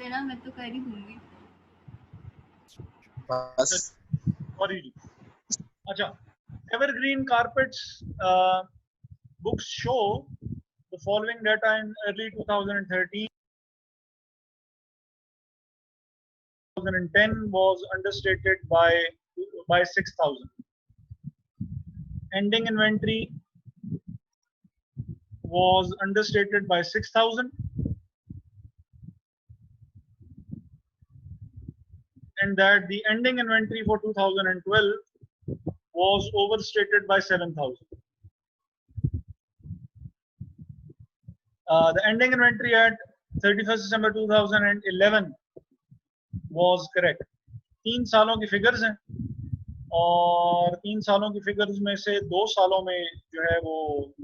देना, मैं तो कर ही दूंगी। बस अच्छा, Evergreen Carpets books show the following data in early 2013. 2010 was understated by 6,000. Ending inventory was understated by 6,000, and that the ending inventory for 2012 was overstated by 7,000. The ending inventory at 31st December 2011 was correct. 3 सालों की figures हैं और 3 सालों की figures में से 2 सालों में जो है वो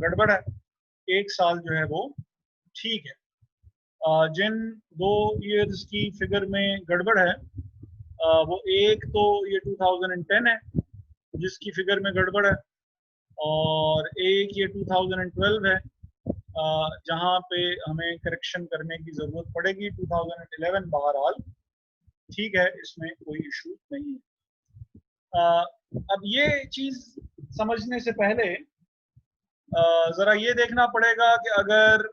गड़बड़ है, 1 साल जो है वो ठीक है। जिन 2 ईयर्स की फिगर में गड़बड़ है वो एक तो ये 2010 है जिसकी फिगर में गड़बड़ है, और एक ये 2012 है जहाँ पे हमें करेक्शन करने की ज़रूरत पड़ेगी। 2011 बहरहाल ठीक है, इसमें कोई इशू नहीं है। अब ये चीज़ समझने से पहले ज़रा ये देखना पड़ेगा कि अगर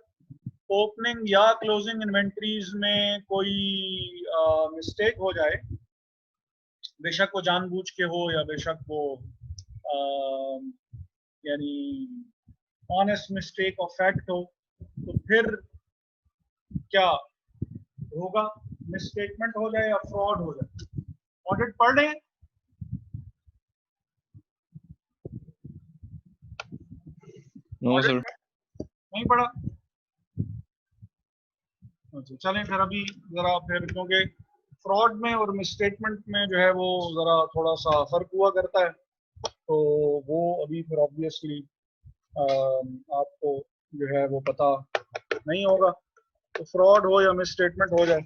ओपनिंग या क्लोजिंग इन्वेंट्रीज में कोई मिस्टेक हो जाए, बेशक वो जानबूझ के हो या बेशक वो यानी ऑनेस्ट मिस्टेक ऑफ फैक्ट हो, तो फिर क्या होगा? मिसस्टेटमेंट हो जाए या फ्रॉड हो जाए। ऑडिट पढ़ लें। नो सर, नहीं पढ़ा? अच्छा, चलें फिर अभी जरा फिर, क्योंकि फ्रॉड में और मिसस्टेटमेंट में जो है वो ज़रा थोड़ा सा फ़र्क हुआ करता है, तो वो अभी फिर ऑब्वियसली आपको जो है वो पता नहीं होगा। तो फ्रॉड हो या मिसस्टेटमेंट हो जाए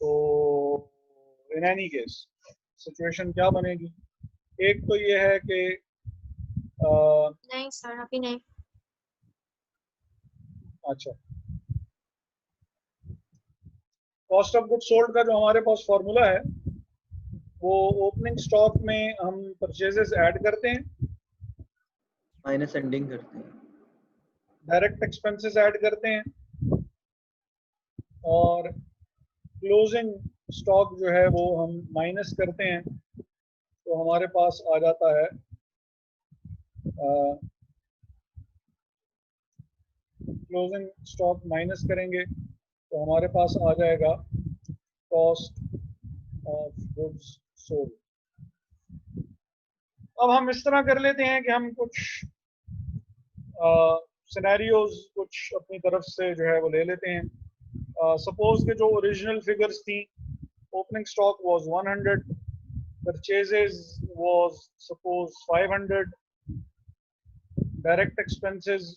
तो इन एनी केस सिचुएशन क्या बनेगी? एक तो ये है कि नहीं सर, अभी नहीं। अच्छा, कॉस्ट ऑफ गुड सोल्ड का जो हमारे पास फॉर्मूला है वो ओपनिंग स्टॉक में हम परचेजेस ऐड करते हैं, माइनस एंडिंग करते हैं, डायरेक्ट एक्सपेंसेस ऐड करते हैं, और क्लोजिंग स्टॉक जो है वो हम माइनस करते हैं, तो हमारे पास आ जाता है क्लोजिंग स्टॉक माइनस करेंगे तो हमारे पास आ जाएगा कॉस्ट ऑफ गुड्स सोल्ड। अब हम इस तरह कर लेते हैं कि हम कुछ सिनेरियोज कुछ अपनी तरफ से जो है वो ले लेते हैं। सपोज के जो ओरिजिनल फिगर्स थी, opening stock was 100, purchases was suppose 500, direct expenses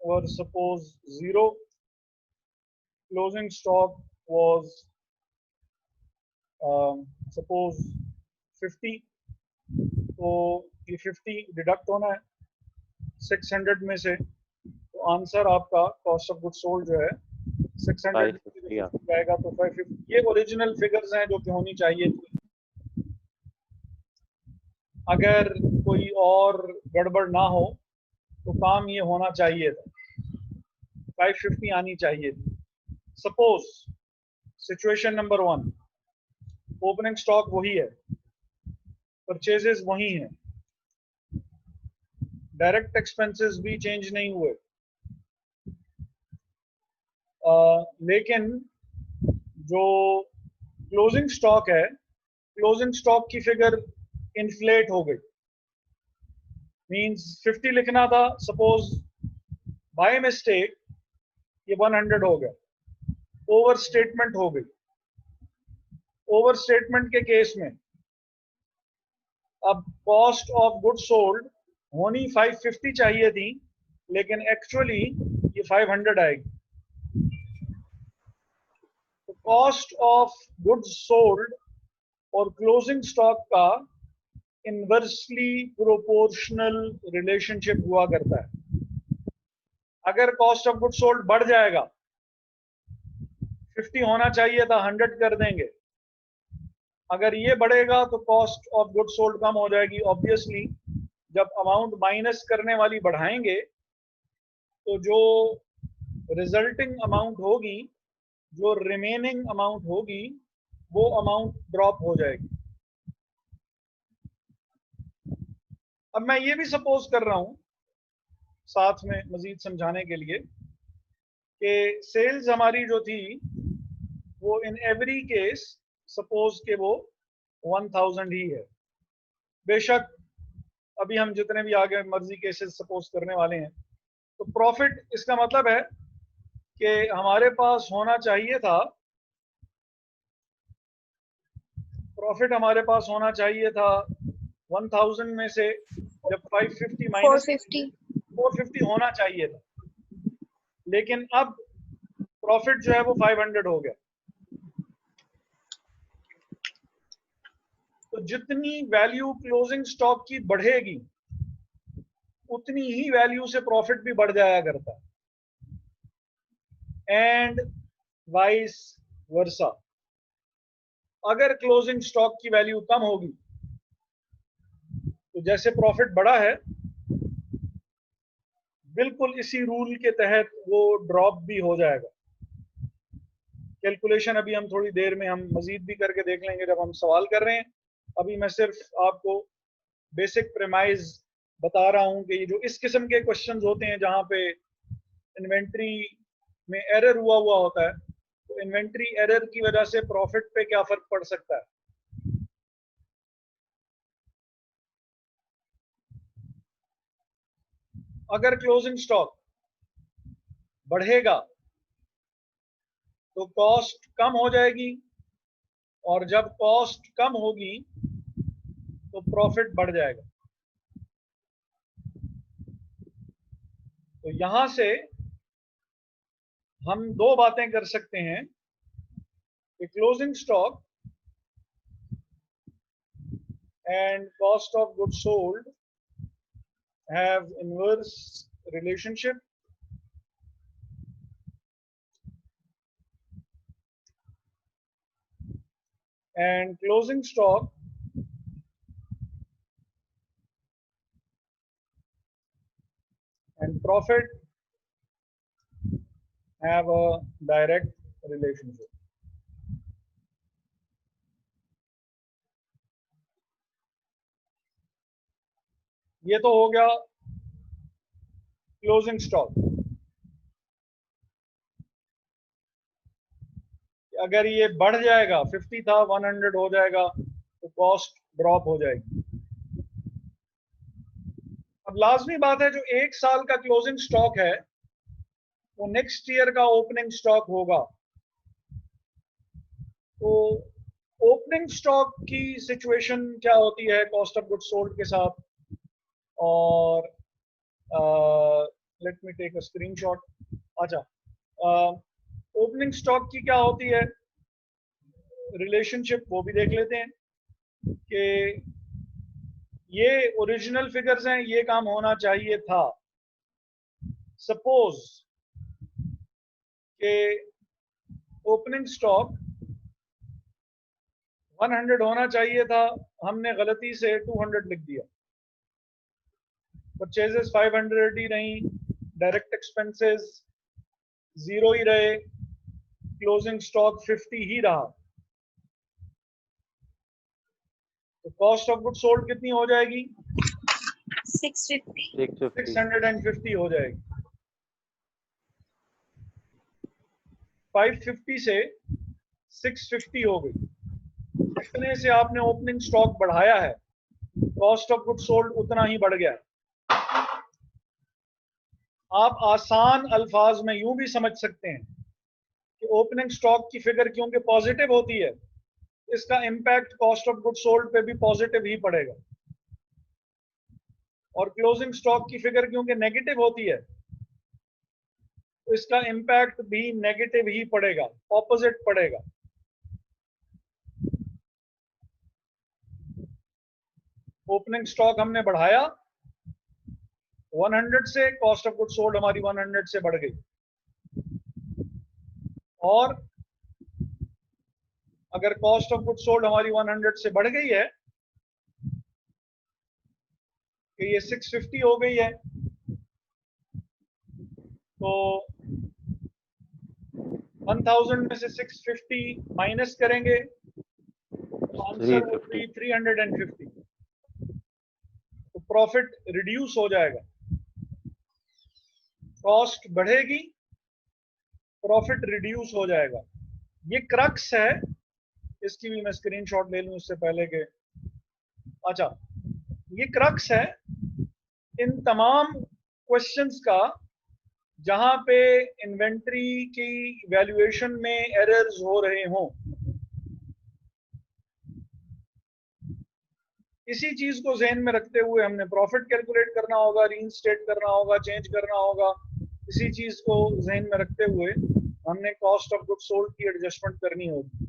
were suppose 0, closing stock was suppose 50, तो ये 50 डिडक्ट होना है 600 में से, तो आंसर आपका कॉस्ट ऑफ गुड सोल्ड जो है 600 जाएगा, तो 550। ये ओरिजिनल फिगर्स हैं जो कि होनी चाहिए थी। अगर कोई और गड़बड़ ना हो तो काम ये होना चाहिए था, 550 आनी चाहिए थी। Suppose situation number 1, opening stock वही है, परचेजेस वही हैं, डायरेक्ट एक्सपेंसेस भी चेंज नहीं हुए, लेकिन जो क्लोजिंग स्टॉक है, क्लोजिंग स्टॉक की फिगर इन्फ्लेट हो गई। मींस 50 लिखना था, सपोज बाय मिस्टेक ये 100 हो गया, ओवर स्टेटमेंट हो गई। ओवर स्टेटमेंट के केस में अब कॉस्ट ऑफ गुड सोल्ड होनी 550 चाहिए थी, लेकिन एक्चुअली ये 500 आएगी। तो कॉस्ट ऑफ गुड्स सोल्ड और क्लोजिंग स्टॉक का इनवर्सली प्रोपोर्शनल रिलेशनशिप हुआ करता है। अगर कॉस्ट ऑफ गुड्स सोल्ड बढ़ जाएगा 50 होना चाहिए था, 100 कर देंगे। अगर ये बढ़ेगा तो कॉस्ट ऑफ गुड सोल्ड कम हो जाएगी। ऑब्वियसली जब अमाउंट माइनस करने वाली बढ़ाएंगे तो जो रिजल्टिंग अमाउंट होगी, जो रिमेनिंग अमाउंट होगी, वो अमाउंट ड्रॉप हो जाएगी। अब मैं ये भी सपोज कर रहा हूं साथ में मजीद समझाने के लिए कि सेल्स हमारी जो थी वो इन एवरी केस सपोज के वो 1000 ही है। बेशक अभी हम जितने भी आगे मर्जी केसेस सपोज करने वाले हैं, तो प्रॉफिट, इसका मतलब है कि हमारे पास होना चाहिए था, प्रॉफिट हमारे पास होना चाहिए था 1000 में से जब 550 माइनस 450 होना चाहिए था, लेकिन अब प्रॉफिट जो है वो 500 हो गया। तो जितनी वैल्यू क्लोजिंग स्टॉक की बढ़ेगी उतनी ही वैल्यू से प्रॉफिट भी बढ़ जाया करता है, एंड वाइस वर्सा। अगर क्लोजिंग स्टॉक की वैल्यू कम होगी तो जैसे प्रॉफिट बढ़ा है, बिल्कुल इसी रूल के तहत वो ड्रॉप भी हो जाएगा। कैलकुलेशन अभी हम थोड़ी देर में हम मजीद भी करके देख लेंगे जब हम सवाल कर रहे हैं। अभी मैं सिर्फ आपको बेसिक प्रेमाइज बता रहा हूं कि ये जो इस किस्म के क्वेश्चंस होते हैं जहां पे इन्वेंट्री में एरर हुआ होता है, तो इन्वेंट्री एरर की वजह से प्रॉफिट पे क्या फर्क पड़ सकता है। अगर क्लोजिंग स्टॉक बढ़ेगा तो कॉस्ट कम हो जाएगी, और जब कॉस्ट कम होगी तो प्रॉफिट बढ़ जाएगा। तो यहां से हम दो बातें कर सकते हैं कि closing stock and cost of goods sold have inverse relationship, and closing stock and profit have a direct relationship. ये तो हो गया क्लोजिंग स्टॉक। अगर ये बढ़ जाएगा, 50 था 100 हो जाएगा, तो कॉस्ट ड्रॉप हो जाएगी। अब लाजमी बात है, जो 1 साल का क्लोजिंग स्टॉक है वो नेक्स्ट ईयर का ओपनिंग स्टॉक होगा। तो ओपनिंग स्टॉक की सिचुएशन क्या होती है कॉस्ट ऑफ गुड्स सोल्ड के साथ, और let me take a screenshot. अच्छा, ओपनिंग स्टॉक की क्या होती है रिलेशनशिप, वो भी देख लेते हैं कि ये ओरिजिनल फिगर्स हैं, ये काम होना चाहिए था। सपोज कि ओपनिंग स्टॉक 100 होना चाहिए था, हमने गलती से 200 लिख दिया। परचेजेस 500 ही नहीं, डायरेक्ट एक्सपेंसेस 0 ही रहे, क्लोजिंग स्टॉक 50 ही रहा, तो कॉस्ट ऑफ गुड सोल्ड कितनी हो जाएगी? 650 हो जाएगी। 550 से 650 हो गई। जितने से आपने ओपनिंग स्टॉक बढ़ाया है, कॉस्ट ऑफ गुड सोल्ड उतना ही बढ़ गया है। आप आसान अल्फाज में यूं भी समझ सकते हैं कि ओपनिंग स्टॉक की फिगर क्योंकि पॉजिटिव होती है, इसका impact cost of good sold पे भी पॉजिटिव ही पड़ेगा, और क्लोजिंग स्टॉक की फिगर क्योंकि नेगेटिव होती है तो इसका इंपैक्ट भी नेगेटिव ही पड़ेगा, ऑपोजिट पड़ेगा। ओपनिंग स्टॉक हमने बढ़ाया 100 से, कॉस्ट ऑफ गुड सोल्ड हमारी 100 से बढ़ गई, और अगर कॉस्ट ऑफ गुड सोल्ड हमारी 100 से बढ़ गई है कि ये 650 हो गई है, तो 1000 में से 650 माइनस करेंगे तो आंसर वुड बी 350। तो प्रॉफिट रिड्यूस हो जाएगा, कॉस्ट बढ़ेगी, प्रॉफिट रिड्यूस हो जाएगा। ये क्रक्स है, इसकी भी मैं स्क्रीनशॉट ले लूं इससे पहले के। अच्छा, ये क्रक्स है इन तमाम क्वेश्चंस का जहां पे इन्वेंट्री की वैल्यूएशन में एरर्स हो रहे हों। इसी चीज को ज़हन में रखते हुए हमने प्रॉफिट कैलकुलेट करना होगा, रीइंस्टेट करना होगा, चेंज करना होगा। इसी चीज को ज़हन में रखते हुए हमने कॉस्ट ऑफ गुड्स सोल्ड की एडजस्टमेंट करनी होगी।